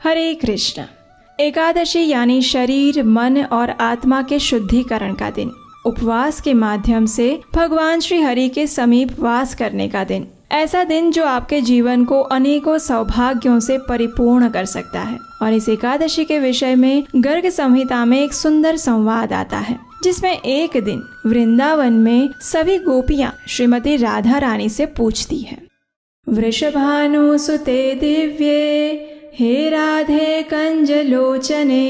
हरे कृष्ण। एकादशी यानी शरीर, मन और आत्मा के शुद्धिकरण का दिन, उपवास के माध्यम से भगवान श्री हरि के समीप वास करने का दिन। ऐसा दिन जो आपके जीवन को अनेकों सौभाग्यों से परिपूर्ण कर सकता है। और इस एकादशी के विषय में गर्ग संहिता में एक सुंदर संवाद आता है, जिसमें एक दिन वृंदावन में सभी गोपियां श्रीमती राधा रानी से पूछती हैं, वृषभानु सुते दिव्ये हे राधे कंजलोचने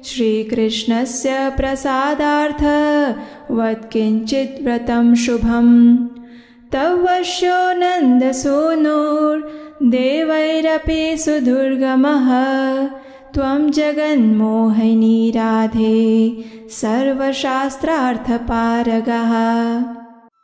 श्री कृष्णस्य प्रसादार्थ वद किंचित व्रतं शुभम तव वश्यो नंदसूनुर देवैरपि सुदुर्गमः त्वं जगन्मोहिनी राधे सर्वशास्त्रार्थ पारगः।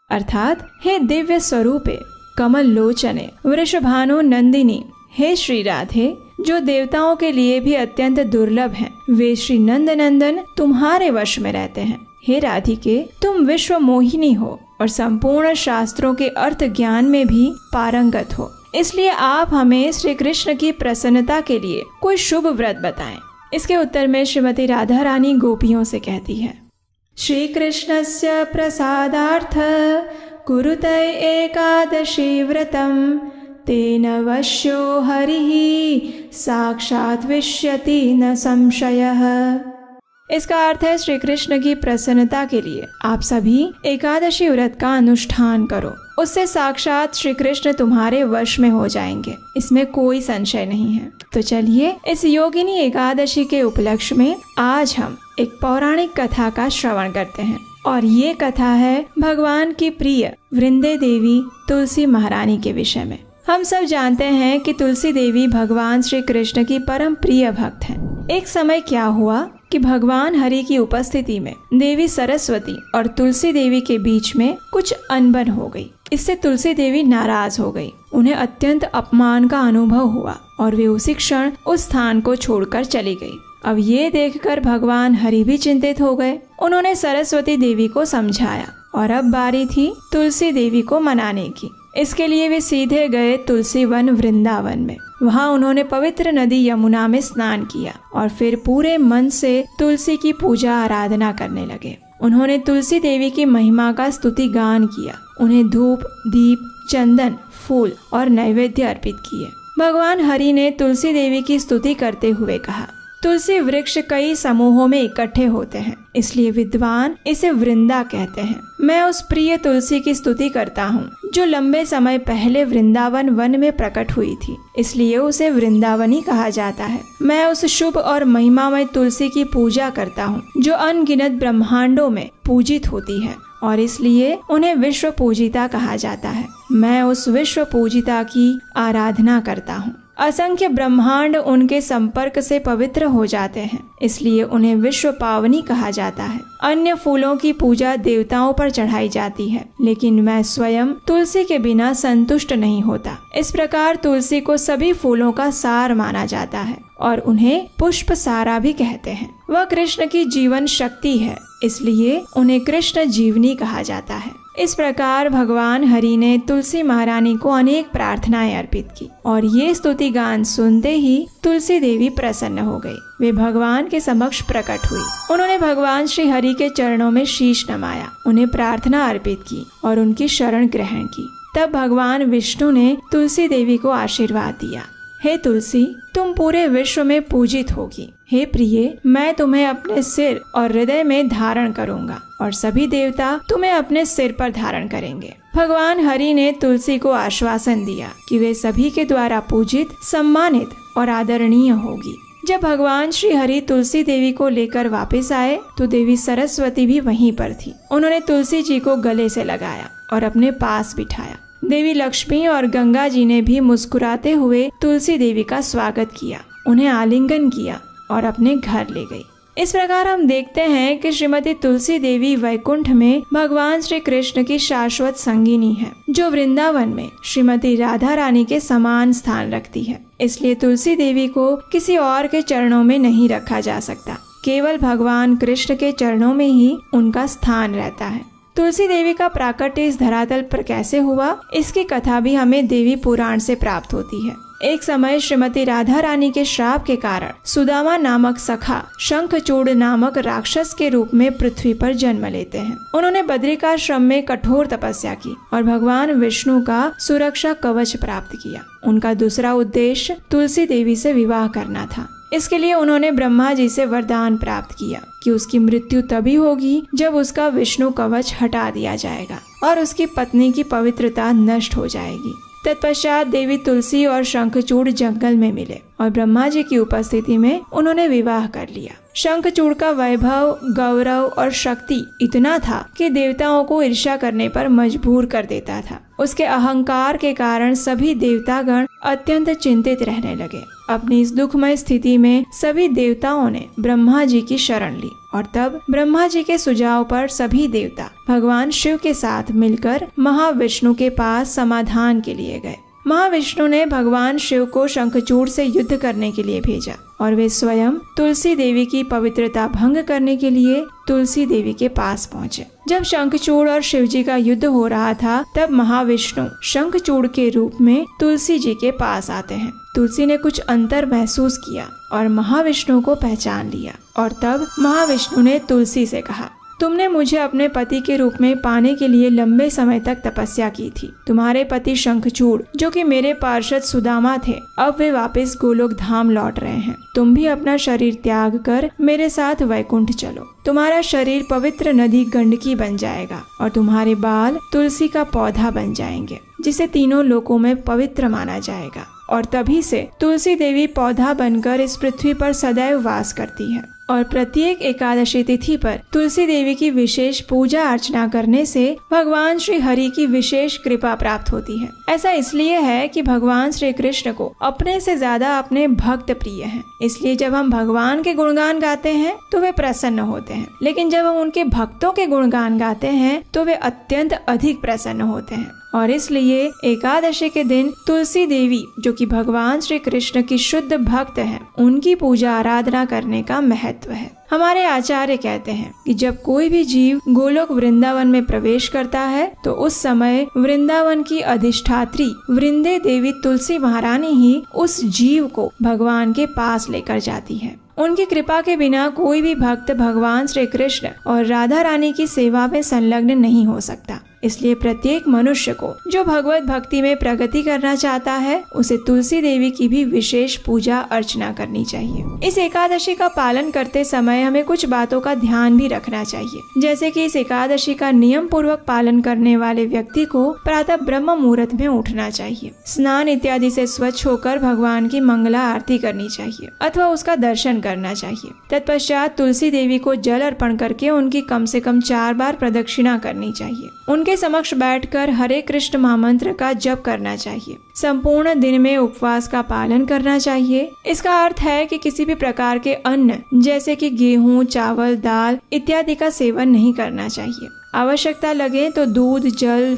अर्थात हे दिव्य स्वरूपे, कमल लोचने, वृषभानु नंदिनी, हे श्री राधे जो देवताओं के लिए भी अत्यंत दुर्लभ हैं, वे श्री नंद नंदन तुम्हारे वश में रहते हैं। हे राधिके, तुम विश्व मोहिनी हो और संपूर्ण शास्त्रों के अर्थ ज्ञान में भी पारंगत हो, इसलिए आप हमें श्री कृष्ण की प्रसन्नता के लिए कोई शुभ व्रत बताएं। इसके उत्तर में श्रीमती राधा रानी गोपियों से कहती है, श्री कृष्णस्य प्रसादार्थ कुरुते एकादशी व्रतम तेन वश्यो हरिः साक्षात् विष्यति न संशयः। इसका अर्थ है श्री कृष्ण की प्रसन्नता के लिए आप सभी एकादशी व्रत का अनुष्ठान करो, उससे साक्षात श्री कृष्ण तुम्हारे वश में हो जाएंगे, इसमें कोई संशय नहीं है। तो चलिए इस योगिनी एकादशी के उपलक्ष्य में आज हम एक पौराणिक कथा का श्रवण करते हैं। और ये कथा है भगवान की प्रिय वृंदे देवी तुलसी महारानी के विषय में। हम सब जानते हैं कि तुलसी देवी भगवान श्री कृष्ण की परम प्रिय भक्त हैं। एक समय क्या हुआ कि भगवान हरि की उपस्थिति में देवी सरस्वती और तुलसी देवी के बीच में कुछ अनबन हो गई। इससे तुलसी देवी नाराज हो गई, उन्हें अत्यंत अपमान का अनुभव हुआ और वे उसी क्षण उस स्थान को छोड़कर चली गई। अब ये देखकर भगवान हरि भी चिंतित हो गए। उन्होंने सरस्वती देवी को समझाया और अब बारी थी तुलसी देवी को मनाने की। इसके लिए वे सीधे गए तुलसी वन वृंदावन में। वहाँ उन्होंने पवित्र नदी यमुना में स्नान किया और फिर पूरे मन से तुलसी की पूजा आराधना करने लगे। उन्होंने तुलसी देवी की महिमा का स्तुति गान किया, उन्हें धूप, दीप, चंदन, फूल और नैवेद्य अर्पित किए। भगवान हरि ने तुलसी देवी की स्तुति करते हुए कहा, तुलसी वृक्ष कई समूहों में इकट्ठे होते हैं, इसलिए विद्वान इसे वृंदा कहते हैं। मैं उस प्रिय तुलसी की स्तुति करता हूँ जो लंबे समय पहले वृंदावन वन में प्रकट हुई थी, इसलिए उसे वृंदावनी कहा जाता है। मैं उस शुभ और महिमामय तुलसी की पूजा करता हूँ जो अनगिनत ब्रह्मांडों में पूजित होती है और इसलिए उन्हें विश्व पूजिता कहा जाता है। मैं उस विश्व पूजिता की आराधना करता हूँ। असंख्य ब्रह्मांड उनके संपर्क से पवित्र हो जाते हैं, इसलिए उन्हें विश्व पावनी कहा जाता है। अन्य फूलों की पूजा देवताओं पर चढ़ाई जाती है, लेकिन मैं स्वयं तुलसी के बिना संतुष्ट नहीं होता। इस प्रकार तुलसी को सभी फूलों का सार माना जाता है और उन्हें पुष्प सारा भी कहते हैं। वह कृष्ण की जीवन शक्ति है, इसलिए उन्हें कृष्ण जीवनी कहा जाता है। इस प्रकार भगवान हरि ने तुलसी महारानी को अनेक प्रार्थनाएं अर्पित की और ये स्तुति गान सुनते ही तुलसी देवी प्रसन्न हो गई। वे भगवान के समक्ष प्रकट हुई। उन्होंने भगवान श्री हरि के चरणों में शीश नमाया, उन्हें प्रार्थना अर्पित की और उनकी शरण ग्रहण की। तब भगवान विष्णु ने तुलसी देवी को आशीर्वाद दिया, हे तुलसी, तुम पूरे विश्व में पूजित होगी। हे प्रिय, मैं तुम्हें अपने सिर और हृदय में धारण करूंगा और सभी देवता तुम्हें अपने सिर पर धारण करेंगे। भगवान हरि ने तुलसी को आश्वासन दिया कि वे सभी के द्वारा पूजित, सम्मानित और आदरणीय होगी। जब भगवान श्री हरि तुलसी देवी को लेकर वापस आए तो देवी सरस्वती भी वहीं पर थी। उन्होंने तुलसी जी को गले से लगाया और अपने पास बिठाया। देवी लक्ष्मी और गंगा जी ने भी मुस्कुराते हुए तुलसी देवी का स्वागत किया, उन्हें आलिंगन किया और अपने घर ले गई। इस प्रकार हम देखते हैं कि श्रीमती तुलसी देवी वैकुंठ में भगवान श्री कृष्ण की शाश्वत संगिनी है, जो वृंदावन में श्रीमती राधा रानी के समान स्थान रखती है। इसलिए तुलसी देवी को किसी और के चरणों में नहीं रखा जा सकता, केवल भगवान कृष्ण के चरणों में ही उनका स्थान रहता है। तुलसी देवी का प्राकट्य इस धरातल पर कैसे हुआ, इसकी कथा भी हमें देवी पुराण से प्राप्त होती है। एक समय श्रीमती राधा रानी के श्राप के कारण सुदामा नामक सखा शंखचूड़ नामक राक्षस के रूप में पृथ्वी पर जन्म लेते हैं। उन्होंने बद्रिकाश्रम में कठोर तपस्या की और भगवान विष्णु का सुरक्षा कवच प्राप्त किया। उनका दूसरा उद्देश्य तुलसी देवी से विवाह करना था। इसके लिए उन्होंने ब्रह्मा जी से वरदान प्राप्त किया कि उसकी मृत्यु तभी होगी जब उसका विष्णु कवच हटा दिया जाएगा और उसकी पत्नी की पवित्रता नष्ट हो जाएगी। तत्पश्चात देवी तुलसी और शंखचूड़ जंगल में मिले और ब्रह्मा जी की उपस्थिति में उन्होंने विवाह कर लिया। शंखचूड़ का वैभव, गौरव और शक्ति इतना था कि देवताओं को ईर्ष्या करने पर मजबूर कर देता था। उसके अहंकार के कारण सभी देवतागण अत्यंत चिंतित रहने लगे। अपनी इस दुखमय स्थिति में सभी देवताओं ने ब्रह्मा जी की शरण ली और तब ब्रह्मा जी के सुझाव पर सभी देवता भगवान शिव के साथ मिलकर महाविष्णु के पास समाधान के लिए गए। महाविष्णु ने भगवान शिव को शंखचूड़ से युद्ध करने के लिए भेजा और वे स्वयं तुलसी देवी की पवित्रता भंग करने के लिए तुलसी देवी के पास पहुँचे। जब शंखचूड़ और शिव जी का युद्ध हो रहा था तब महाविष्णु शंखचूड़ के रूप में तुलसी जी के पास आते हैं। तुलसी ने कुछ अंतर महसूस किया और महाविष्णु को पहचान लिया और तब महाविष्णु ने तुलसी से कहा, तुमने मुझे अपने पति के रूप में पाने के लिए लंबे समय तक तपस्या की थी। तुम्हारे पति शंखचूड़ जो कि मेरे पार्षद सुदामा थे, अब वे वापस गोलोक धाम लौट रहे हैं। तुम भी अपना शरीर त्याग कर मेरे साथ वैकुंठ चलो। तुम्हारा शरीर पवित्र नदी गंडकी बन जाएगा और तुम्हारे बाल तुलसी का पौधा बन जाएंगे जिसे तीनों लोकों में पवित्र माना जाएगा। और तभी से तुलसी देवी पौधा बनकर इस पृथ्वी पर सदैव वास करती है और प्रत्येक एकादशी तिथि पर तुलसी देवी की विशेष पूजा अर्चना करने से भगवान श्री हरि की विशेष कृपा प्राप्त होती है। ऐसा इसलिए है कि भगवान श्री कृष्ण को अपने से ज्यादा अपने भक्त प्रिय हैं। इसलिए जब हम भगवान के गुणगान गाते हैं तो वे प्रसन्न होते हैं, लेकिन जब हम उनके भक्तों के गुणगान गाते हैं तो वे अत्यंत अधिक प्रसन्न होते हैं। और इसलिए एकादशी के दिन तुलसी देवी जो कि भगवान श्री कृष्ण की शुद्ध भक्त हैं, उनकी पूजा आराधना करने का महत्व है। हमारे आचार्य कहते हैं कि जब कोई भी जीव गोलोक वृंदावन में प्रवेश करता है तो उस समय वृंदावन की अधिष्ठात्री वृंदे देवी तुलसी महारानी ही उस जीव को भगवान के पास लेकर जाती है। उनकी कृपा के बिना कोई भी भक्त भगवान श्री कृष्ण और राधा रानी की सेवा में संलग्न नहीं हो सकता। इसलिए प्रत्येक मनुष्य को जो भगवत भक्ति में प्रगति करना चाहता है उसे तुलसी देवी की भी विशेष पूजा अर्चना करनी चाहिए। इस एकादशी का पालन करते समय हमें कुछ बातों का ध्यान भी रखना चाहिए, जैसे कि इस एकादशी का नियम पूर्वक पालन करने वाले व्यक्ति को प्रातः ब्रह्म मुहूर्त में उठना चाहिए, स्नान इत्यादि से स्वच्छ होकर भगवान की मंगला आरती करनी चाहिए अथवा उसका दर्शन करना चाहिए। तत्पश्चात तुलसी देवी को जल अर्पण करके उनकी कम से कम 4 बार प्रदक्षिणा करनी चाहिए। उनके समक्ष बैठकर हरे कृष्ण महामंत्र का जप करना चाहिए। संपूर्ण दिन में उपवास का पालन करना चाहिए। इसका अर्थ है कि किसी भी प्रकार के अन्न जैसे कि गेहूं, चावल, दाल इत्यादि का सेवन नहीं करना चाहिए। आवश्यकता लगे तो दूध, जल,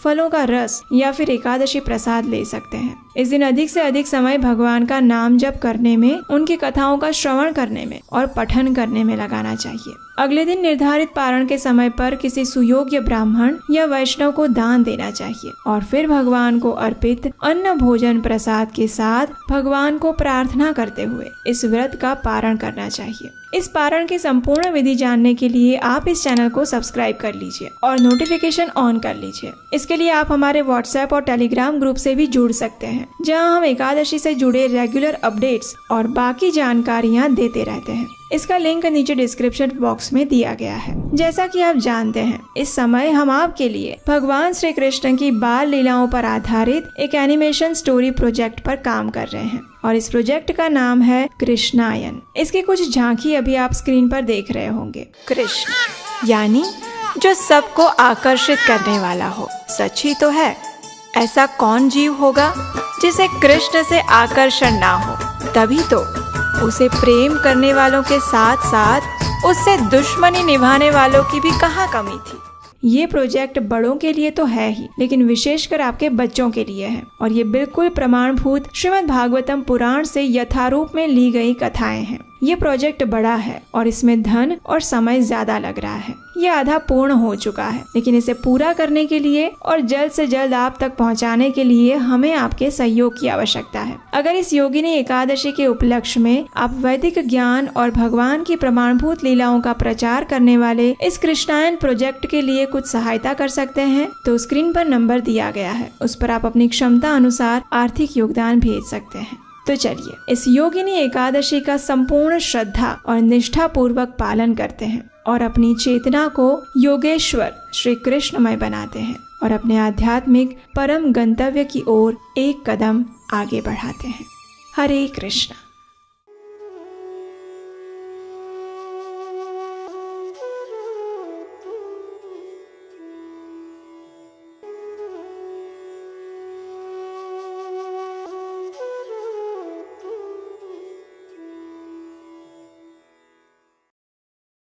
फलों का रस या फिर एकादशी प्रसाद ले सकते हैं। इस दिन अधिक से अधिक समय भगवान का नाम जप करने में, उनकी कथाओं का श्रवण करने में और पठन करने में लगाना चाहिए। अगले दिन निर्धारित पारण के समय पर किसी सुयोग्य ब्राह्मण या वैष्णव को दान देना चाहिए और फिर भगवान को अर्पित अन्न भोजन प्रसाद के साथ भगवान को प्रार्थना करते हुए इस व्रत का पारण करना चाहिए। इस पारण की संपूर्ण विधि जानने के लिए आप इस चैनल को सब्सक्राइब कर लीजिए और नोटिफिकेशन ऑन कर लीजिए। इसके लिए आप हमारे व्हाट्सएप और टेलीग्राम ग्रुप से भी जुड़ सकते हैं, जहां हम एकादशी से जुड़े रेगुलर अपडेट्स और बाकी जानकारियां देते रहते हैं। इसका लिंक नीचे डिस्क्रिप्शन बॉक्स में दिया गया है। जैसा कि आप जानते हैं, इस समय हम आपके लिए भगवान श्री कृष्ण की बाल लीलाओं पर आधारित एक एनिमेशन स्टोरी प्रोजेक्ट पर काम कर रहे हैं और इस प्रोजेक्ट का नाम है कृष्णायन। इसकी कुछ झांकी अभी आप स्क्रीन पर देख रहे होंगे। कृष्ण यानी जो सबको आकर्षित करने वाला हो। सच ही तो है, ऐसा कौन जीव होगा जिसे कृष्ण से आकर्षण ना हो? तभी तो उसे प्रेम करने वालों के साथ साथ उससे दुश्मनी निभाने वालों की भी कहाँ कमी थी। ये प्रोजेक्ट बड़ों के लिए तो है ही, लेकिन विशेषकर आपके बच्चों के लिए है और ये बिल्कुल प्रमाणभूत श्रीमद् भागवतम पुराण से यथारूप में ली गई कथाएं हैं। ये प्रोजेक्ट बड़ा है और इसमें धन और समय ज्यादा लग रहा है। ये आधा पूर्ण हो चुका है, लेकिन इसे पूरा करने के लिए और जल्द से जल्द आप तक पहुंचाने के लिए हमें आपके सहयोग की आवश्यकता है। अगर इस योगिनी एकादशी के उपलक्ष्य में आप वैदिक ज्ञान और भगवान की प्रमाणभूत लीलाओं का प्रचार करने वाले इस कृष्णायन प्रोजेक्ट के लिए कुछ सहायता कर सकते हैं तो स्क्रीन पर नंबर दिया गया है, उस पर आप अपनी क्षमता अनुसार आर्थिक योगदान भेज सकते हैं। तो चलिए इस योगिनी एकादशी का संपूर्ण श्रद्धा और निष्ठा पूर्वक पालन करते हैं और अपनी चेतना को योगेश्वर श्री कृष्णमय बनाते हैं और अपने आध्यात्मिक परम गंतव्य की ओर एक कदम आगे बढ़ाते हैं। हरे कृष्ण।